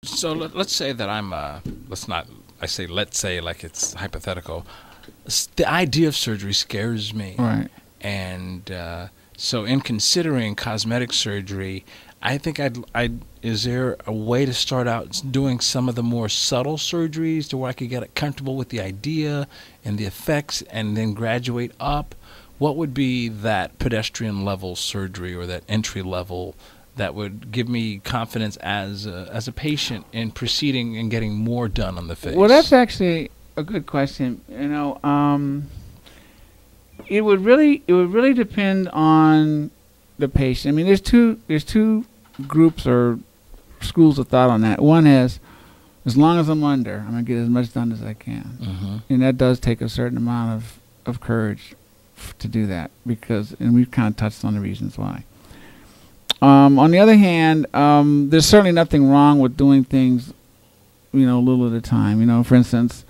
So let's say that I'm let's not I say let's say like it's hypothetical. The idea of surgery scares me. Right. And so in considering cosmetic surgery, I think is there a way to start out doing some of the more subtle surgeries to where I could get comfortable with the idea and the effects and then graduate up? What would be that pedestrian level surgery or that entry level that would give me confidence as a patient in proceeding and getting more done on the face? Well, that's actually a good question. It would really depend on the patient. I mean, there's two groups or schools of thought on that. One is, as long as I'm under, I'm gonna get as much done as I can, and that does take a certain amount of courage to do that, and we've kind of touched on the reasons why. On the other hand, there's certainly nothing wrong with doing things, a little at a time. For instance,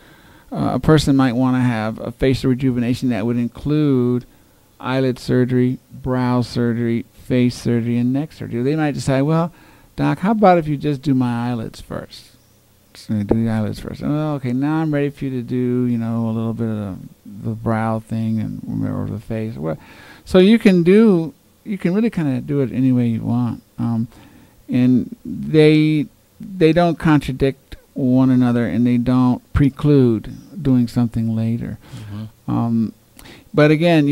a person might want to have a facial rejuvenation that would include eyelid surgery, brow surgery, face surgery, and neck surgery. They might decide, well, doc, how about if you just do my eyelids first? So you do the eyelids first. Well, okay, now I'm ready for you to do, a little bit of the brow thing or the face. So you can really kind of do it any way you want. And they don't contradict one another, and they don't preclude doing something later. But again,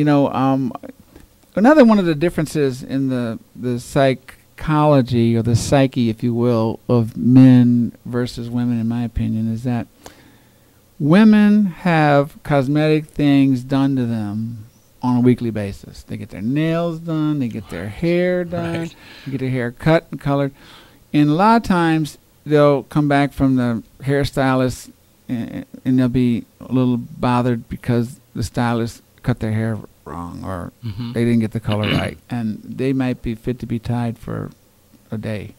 another one of the differences in the psychology or the psyche, if you will, of men versus women, in my opinion, is that women have cosmetic things done to them on a weekly basis. They get their nails done, they get their hair done, they get their hair cut and colored, and a lot of times they'll come back from the hairstylist and they'll be a little bothered because the stylist cut their hair wrong or they didn't get the color right, and they might be fit to be tied for a day.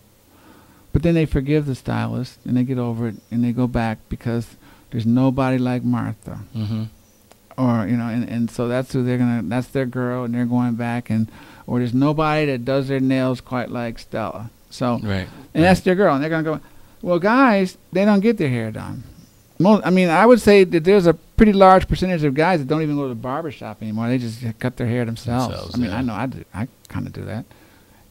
But then they forgive the stylist and they get over it and they go back because there's nobody like Martha. Or and so that's who that's their girl, and they're going back, or there's nobody that does their nails quite like Stella. So that's their girl, and they're gonna go. Well, guys, they don't get their hair done. I would say that there's a pretty large percentage of guys that don't even go to the barber shop anymore. They just cut their hair themselves. I know I do. I kind of do that,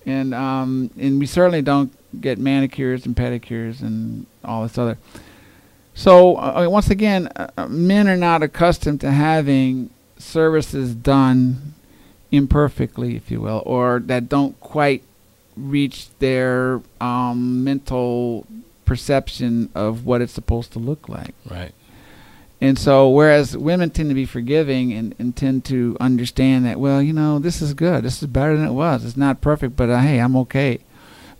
and we certainly don't get manicures and pedicures and all this other. So once again, men are not accustomed to having services done imperfectly, if you will, or that don't quite reach their mental perception of what it's supposed to look like. Right. And so whereas women tend to be forgiving and tend to understand that, well, this is good. This is better than it was. It's not perfect, but hey, I'm okay.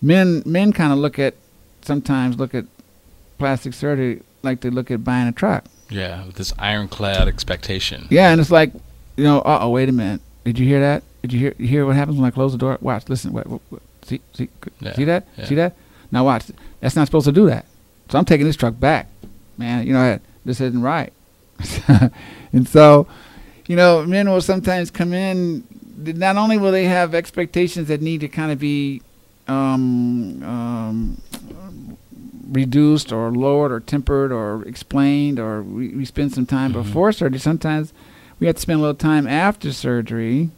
Men kind of sometimes look at plastic surgery like they look at buying a truck. Yeah, with this ironclad expectation. Yeah, and it's like, uh-oh, wait a minute. Did you hear that? Did you hear what happens when I close the door? Watch, listen, wait, see that? Yeah. See that? Now watch. That's not supposed to do that. So I'm taking this truck back. Man, this isn't right. And so, men will sometimes come in, not only will they have expectations that need to kind of be reduced or lowered or tempered or explained, or we spend some time before surgery. Sometimes we have to spend a little time after surgery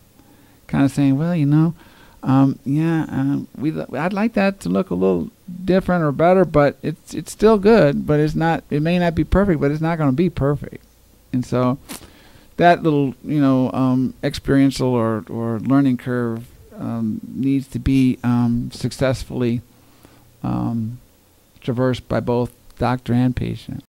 kind of saying, well, I'd like that to look a little different or better, but it's still good, but it may not be perfect, but it's not going to be perfect. And so that little, experiential or learning curve needs to be successfully traversed by both doctor and patient.